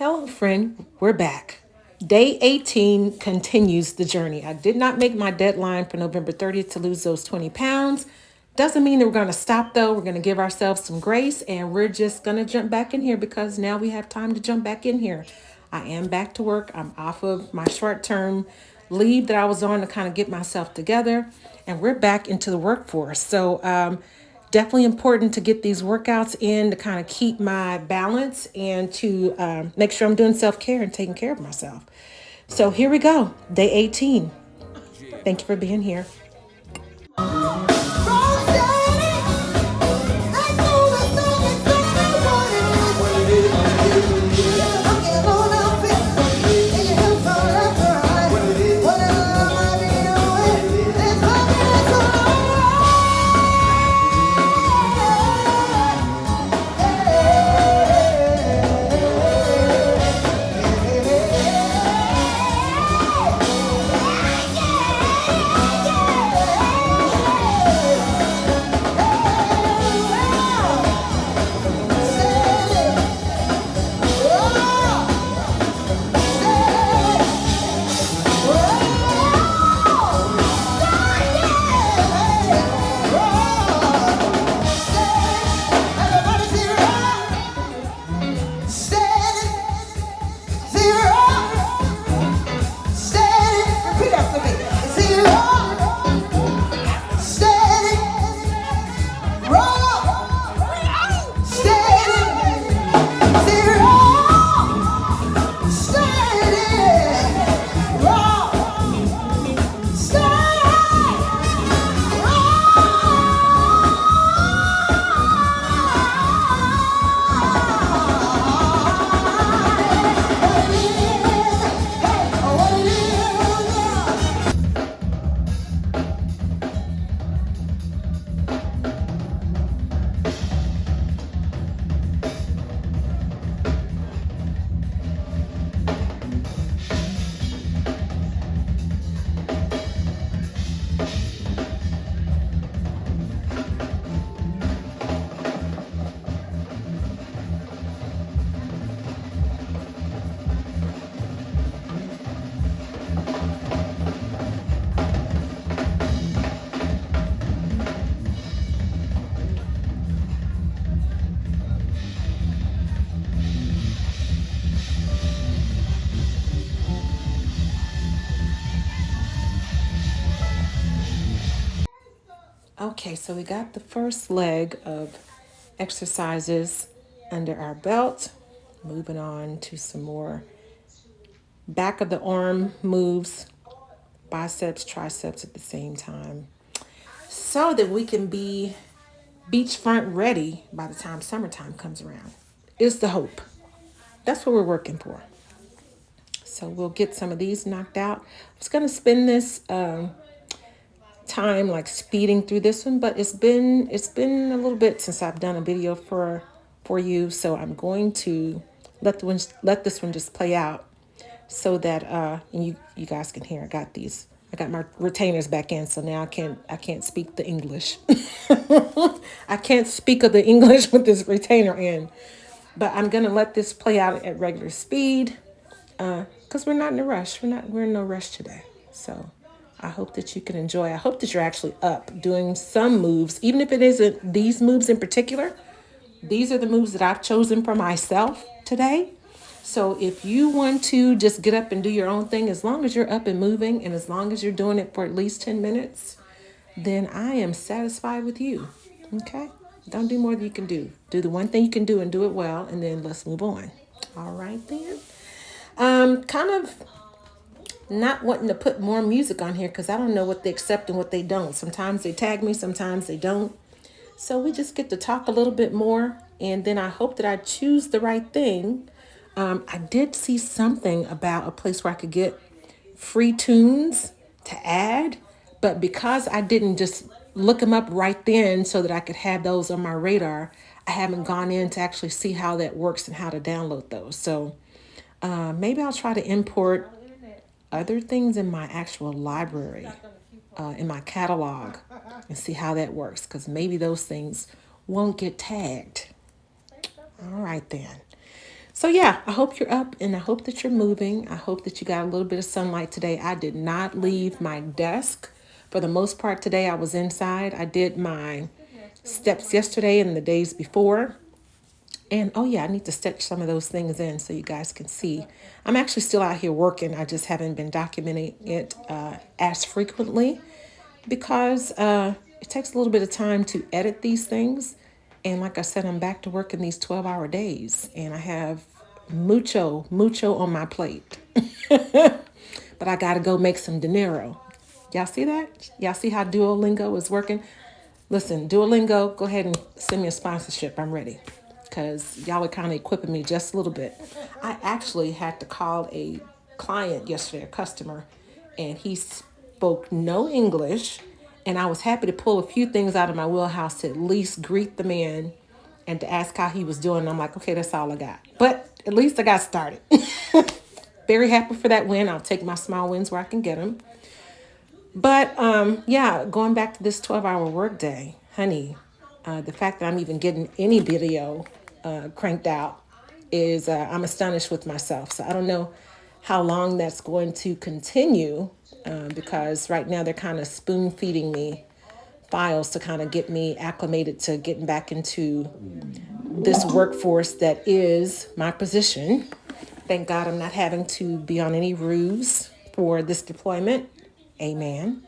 Hello, friend. We're back. Day 18 continues the journey. I did not make my deadline for November 30th to lose those 20 pounds. Doesn't mean that we're going to stop, though. We're going to give ourselves some grace and we're just going to jump back in here because now we have time to jump back in here. I am back to work. I'm off of my short term leave that I was on to kind of get myself together, and we're back into the workforce. Definitely important to get these workouts in to kind of keep my balance and to make sure I'm doing self-care and taking care of myself. So here we go, day 18. Thank you for being here. Okay, so we got the first leg of exercises under our belt. Moving on to some more back of the arm moves, biceps, triceps at the same time, so that we can be beachfront ready by the time summertime comes around, is the hope. That's what we're working for. So we'll get some of these knocked out. I was going to spend this time like speeding through this one, but it's been a little bit since I've done a video for you, so I'm going to let this one just play out so that and you guys can hear. I got my retainers back in, so now I can't speak the English. I can't speak of the English with this retainer in, but I'm gonna let this play out at regular speed because we're not in a rush. We're in no rush today. So I hope that you can enjoy. I hope that you're actually up doing some moves, even if it isn't these moves in particular. These are the moves that I've chosen for myself today. So if you want to just get up and do your own thing, as long as you're up and moving and as long as you're doing it for at least 10 minutes, then I am satisfied with you. Okay? Don't do more than you can do. Do the one thing you can do and do it well, and then let's move on. All right, then. Kind of not wanting to put more music on here because I don't know what they accept and what they don't. Sometimes they tag me, sometimes they don't. So we just get to talk a little bit more, and then I hope that I choose the right thing. I did see something about a place where I could get free tunes to add, but because I didn't just look them up right then so that I could have those on my radar, I haven't gone in to actually see how that works and how to download those. So maybe I'll try to import other things in my actual library, in my catalog, and see how that works, because maybe those things won't get tagged. All right, then. So yeah, I hope you're up and I hope that you're moving. I hope that you got a little bit of sunlight today. I did not leave my desk. For the most part today, I was inside. I did my steps yesterday and the days before. And oh yeah, I need to stitch some of those things in so you guys can see. I'm actually still out here working. I just haven't been documenting it as frequently because it takes a little bit of time to edit these things. And like I said, I'm back to working these 12-hour days and I have mucho on my plate. But I got to go make some dinero. Y'all see that? Y'all see how Duolingo is working? Listen, Duolingo, go ahead and send me a sponsorship. I'm ready. Because y'all are kind of equipping me just a little bit. I actually had to call a client yesterday, a customer, and he spoke no English. And I was happy to pull a few things out of my wheelhouse to at least greet the man and to ask how he was doing. And I'm like, okay, that's all I got. But at least I got started. Very happy for that win. I'll take my small wins where I can get them. But yeah, going back to this 12-hour workday, honey, the fact that I'm even getting any video cranked out is I'm astonished with myself. So I don't know how long that's going to continue because right now they're kind of spoon feeding me files to kind of get me acclimated to getting back into this workforce that is my position. Thank God I'm not having to be on any roofs for this deployment. Amen.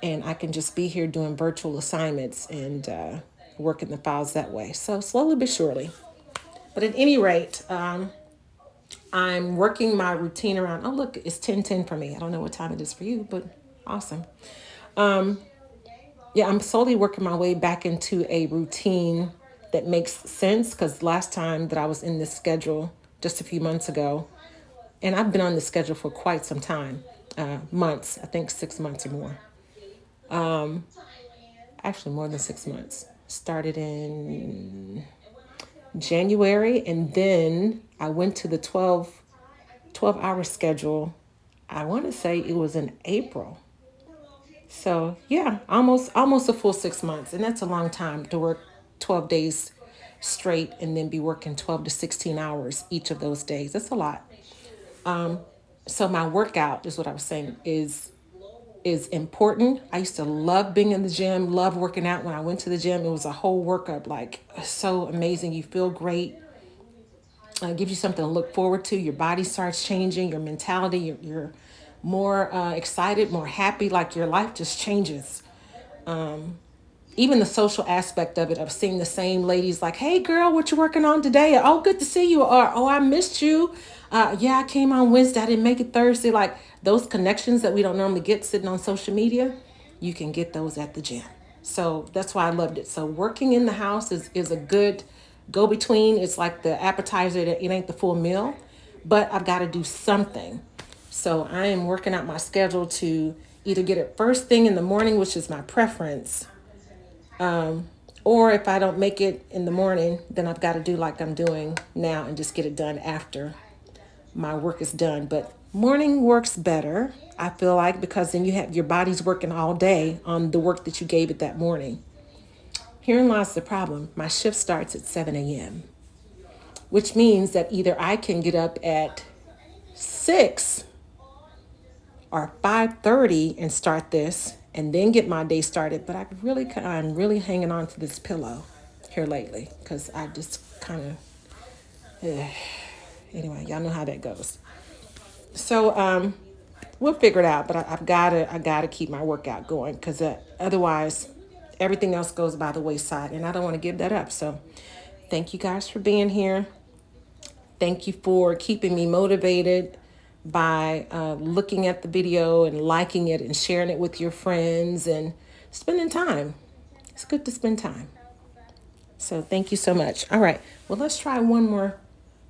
And I can just be here doing virtual assignments and working the files that way. So slowly but surely. But at any rate, I'm working my routine around. Oh, look, it's 10:10 for me. I don't know what time it is for you, but awesome. Yeah, I'm slowly working my way back into a routine that makes sense because last time that I was in this schedule just a few months ago, and I've been on this schedule for quite some time, months, I think 6 months or more. Actually, more than 6 months. Started in January, and then I went to the 12-hour schedule. I want to say it was in April. So yeah, almost a full 6 months, and that's a long time to work 12 days straight and then be working 12 to 16 hours each of those days. That's a lot. So my workout is what I was saying is important. I used to love being in the gym, love working out. When I went to the gym, it was a whole workup, like so amazing. You feel great. Gives you something to look forward to. Your body starts changing, your mentality, you're more excited, more happy, like your life just changes. Even the social aspect of it, of seeing the same ladies like, hey girl, what you working on today? Oh, good to see you. Or, oh, I missed you. Yeah, I came on Wednesday. I didn't make it Thursday. Like those connections that we don't normally get sitting on social media, you can get those at the gym. So that's why I loved it. So working in the house is a good go between. It's like the appetizer, it ain't the full meal, but I've got to do something. So I am working out my schedule to either get it first thing in the morning, which is my preference, or if I don't make it in the morning, then I've got to do like I'm doing now and just get it done after my work is done. But morning works better, I feel like, because then you have your body's working all day on the work that you gave it that morning. Herein lies the problem. My shift starts at 7 a.m., which means that either I can get up at 6 or 5:30 and start this and then get my day started. But I'm really hanging on to this pillow here lately because I just kind of, anyway, y'all know how that goes. So we'll figure it out. But I gotta keep my workout going because otherwise everything else goes by the wayside, and I don't want to give that up. So thank you guys for being here. Thank you for keeping me motivated by looking at the video and liking it and sharing it with your friends and spending time. It's good to spend time. So thank you so much. All right. Well, let's try one more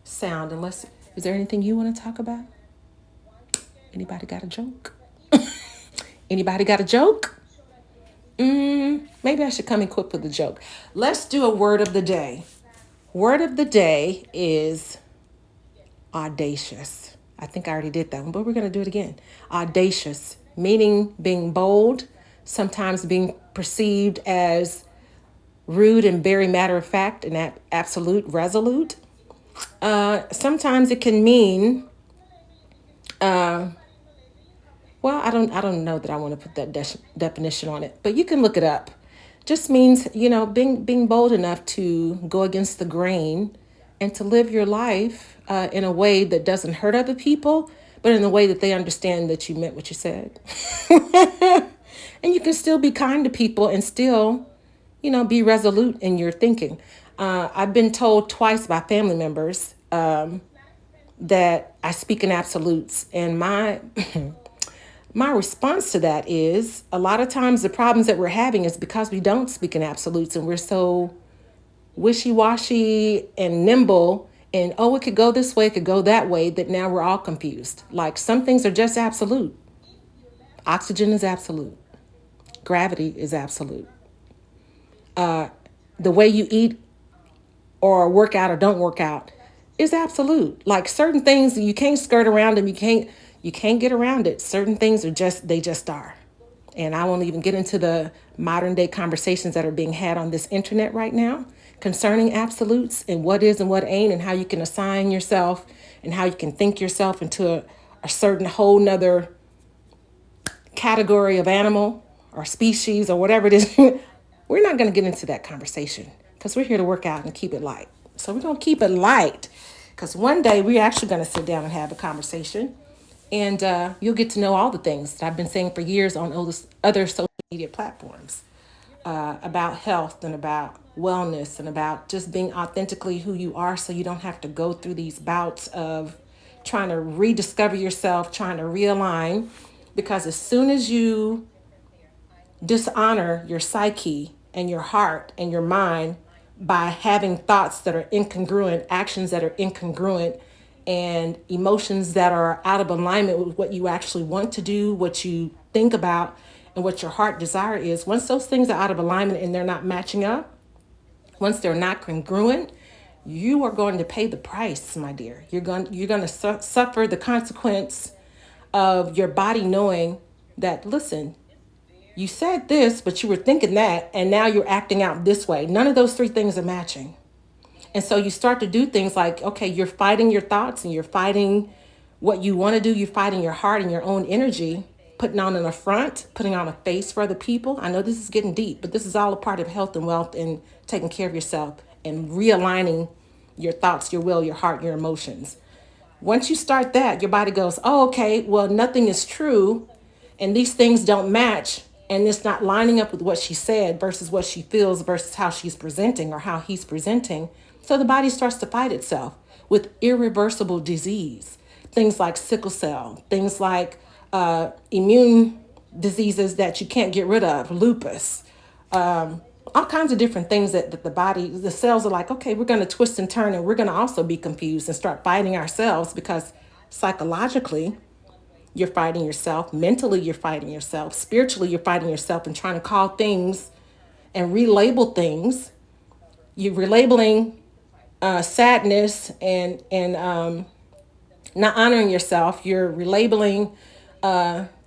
sound. Is there anything you want to talk about? Anybody got a joke? Anybody got a joke? Maybe I should come equipped with a joke. Let's do a word of the day. Word of the day is audacious. I think I already did that one, but we're going to do it again. Audacious, meaning being bold, sometimes being perceived as rude and very matter of fact and absolute, resolute. Sometimes it can mean, well, I don't know that I want to put that definition on it, but you can look it up. Just means, being bold enough to go against the grain and to live your life in a way that doesn't hurt other people, but in a way that they understand that you meant what you said. And you can still be kind to people and still, be resolute in your thinking. I've been told twice by family members that I speak in absolutes, and my response to that is a lot of times the problems that we're having is because we don't speak in absolutes and we're so wishy-washy and nimble, and oh, it could go this way, it could go that way, that now we're all confused. Like, some things are just absolute. Oxygen is absolute. Gravity is absolute. The way you eat or work out or don't work out is absolute. Like, certain things you can't skirt around them, you can't get around it. Certain things are just, they just are. And I won't even get into the modern day conversations that are being had on this internet right now concerning absolutes and what is and what ain't, and how you can assign yourself and how you can think yourself into a certain whole nother category of animal or species or whatever it is. We're not going to get into that conversation because we're here to work out and keep it light. So we're going to keep it light because one day we're actually going to sit down and have a conversation, and you'll get to know all the things that I've been saying for years on all this other social media platforms about health and about wellness and about just being authentically who you are, so you don't have to go through these bouts of trying to rediscover yourself, trying to realign. Because as soon as you dishonor your psyche and your heart and your mind by having thoughts that are incongruent, actions that are incongruent, and emotions that are out of alignment with what you actually want to do, what you think about, and what your heart desire is, once those things are out of alignment and they're not matching up, once they're not congruent, you are going to pay the price, my dear. You're going to suffer the consequence of your body knowing that, listen, you said this, but you were thinking that, and now you're acting out this way. None of those three things are matching. And so you start to do things like, okay, you're fighting your thoughts and you're fighting what you want to do. You're fighting your heart and your own energy, putting on an affront, putting on a face for other people. I know this is getting deep, but this is all a part of health and wealth and taking care of yourself and realigning your thoughts, your will, your heart, your emotions. Once you start that, your body goes, oh, okay, well, nothing is true and these things don't match. And it's not lining up with what she said versus what she feels versus how she's presenting or how he's presenting. So the body starts to fight itself with irreversible disease. Things like sickle cell, things like immune diseases that you can't get rid of, lupus, all kinds of different things that the body, the cells are like, okay, we're going to twist and turn, and we're going to also be confused and start fighting ourselves, because psychologically, you're fighting yourself. Mentally, you're fighting yourself. Spiritually, you're fighting yourself and trying to call things and relabel things. You're relabeling sadness and not honoring yourself. You're relabeling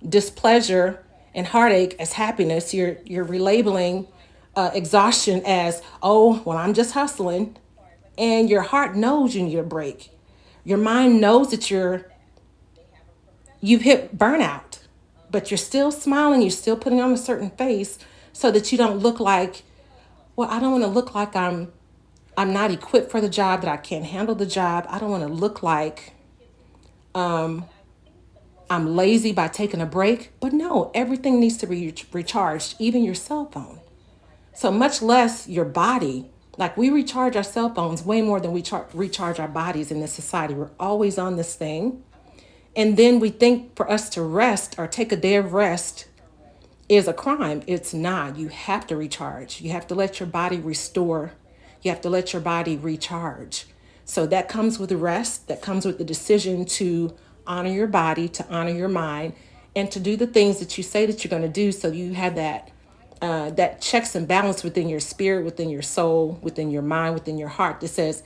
displeasure and heartache as happiness. You're relabeling exhaustion as, oh, well, I'm just hustling. And your heart knows you need a break. Your mind knows that you've hit burnout, but you're still smiling. You're still putting on a certain face so that you don't look like, well, I don't want to look like I'm not equipped for the job, that I can't handle the job. I don't want to look like I'm lazy by taking a break. But no, everything needs to be recharged, even your cell phone. So much less your body. Like, we recharge our cell phones way more than we recharge our bodies in this society. We're always on this thing. And then we think for us to rest or take a day of rest is a crime. It's not. You have to recharge. You have to let your body restore. You have to let your body recharge. So that comes with the rest. That comes with the decision to honor your body, to honor your mind, and to do the things that you say that you're going to do. So you have that checks and balance within your spirit, within your soul, within your mind, within your heart that says,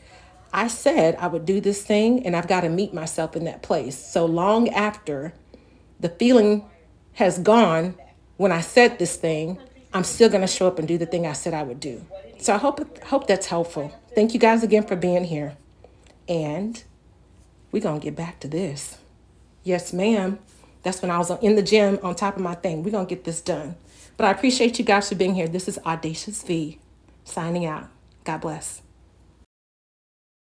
I said I would do this thing, and I've got to meet myself in that place. So long after the feeling has gone, when I said this thing, I'm still going to show up and do the thing I said I would do. So I hope that's helpful. Thank you guys again for being here. And we're going to get back to this. Yes, ma'am. That's when I was in the gym on top of my thing. We're going to get this done. But I appreciate you guys for being here. This is Audacious V signing out. God bless.